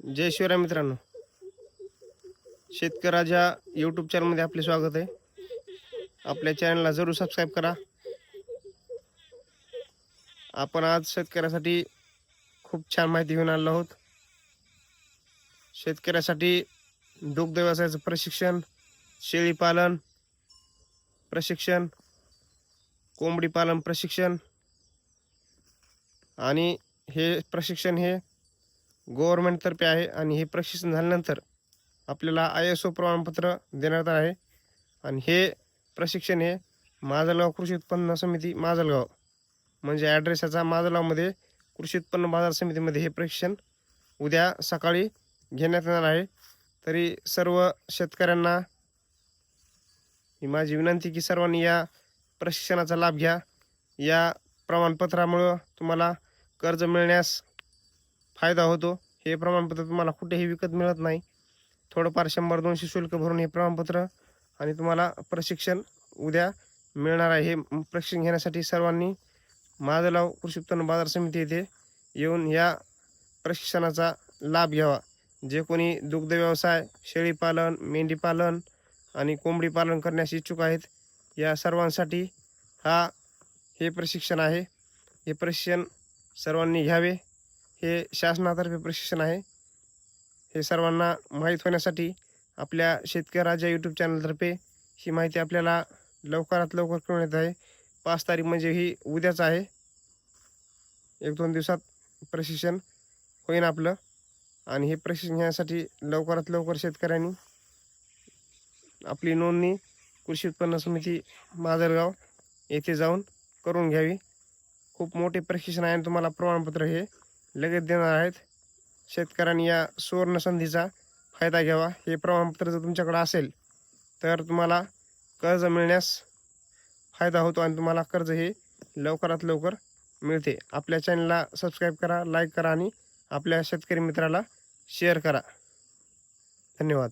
जय शिवराय मित्रांनो, शेतकरी राजा यूट्यूब चॅनलमध्ये आपले स्वागत आहे। आपल्या चॅनलला जरूर सबस्क्राईब करा। आपण आज शेतकऱ्यासाठी खूप छान माहिती घेऊन आलो आहोत। शेतकऱ्यासाठी दुग्ध व्यवसायाचं प्रशिक्षण, शेळी पालन प्रशिक्षण, कोंबडी पालन प्रशिक्षण आणि हे प्रशिक्षण हे गव्हर्नमेंट तर्फे आहे आणि हे प्रशिक्षण झाल्यानंतर आपल्याला ISO प्रमाणपत्र देण्यात आहे। आणि हे प्रशिक्षण हे माजलगाव कृषी उत्पन्न समिती माजलगाव म्हणजे ॲड्रेस याचा माजलगावमध्ये कृषी उत्पन्न बाजार समितीमध्ये हे प्रशिक्षण उद्या सकाळी घेण्यात येणार आहे। तरी सर्व शेतकऱ्यांना ही माझी विनंती की सर्वांनी या प्रशिक्षणाचा लाभ घ्या। या प्रमाणपत्रामुळे तुम्हाला कर्ज मिळण्यास फायदा होतो। हे प्रमाणपत्र तुम्हाला कुठेही विकत मिळत नाही। थोडंफार 100-200 शुल्क भरून हे प्रमाणपत्र आणि तुम्हाला प्रशिक्षण उद्या मिळणार आहे। हे प्रशिक्षण घेण्यासाठी सर्वांनी माजलगाव कृषी उत्पन्न बाजार समिती येथे येऊन या प्रशिक्षणाचा लाभ घ्यावा। जे कोणी दुग्ध व्यवसाय, शेळी पालन, मेंढी पालन आणि कोंबडी पालन करण्यास इच्छुक आहेत, या सर्वांसाठी हे प्रशिक्षण आहे। हे प्रशिक्षण सर्वांनी घ्यावे। हे शासनातर्फे प्रशिक्षण आहे। हे सर्वांना माहीत होण्यासाठी आपल्या शेतकरी राजा यूट्यूब चॅनलतर्फे ही माहिती आपल्याला लवकरात लवकर कळवण्यात आहे। 5 तारीख म्हणजे ही उद्याच आहे। 1-2 दिवसात प्रशिक्षण होईल आपलं। आणि हे प्रशिक्षण घेण्यासाठी लवकरात लवकर शेतकऱ्यांनी आपली नोंदणी कृषी उत्पन्न समिती माजलगाव येथे जाऊन करून घ्यावी। खूप मोठे प्रशिक्षण आहे आणि तुम्हाला प्रमाणपत्र हे लगेच देणार आहेत। शेतकऱ्यांनी या सुवर्ण संधीचा फायदा घ्यावा। हे प्रमाणपत्र जर तुमच्याकडे असेल तर तुम्हाला कर्ज मिळण्यास फायदा होतो आणि तुम्हाला कर्ज हे लवकरात लवकर मिळते। आपल्या चॅनलला सबस्क्राईब करा, लाईक करा आणि आपल्या शेतकरी मित्राला शेअर करा। धन्यवाद।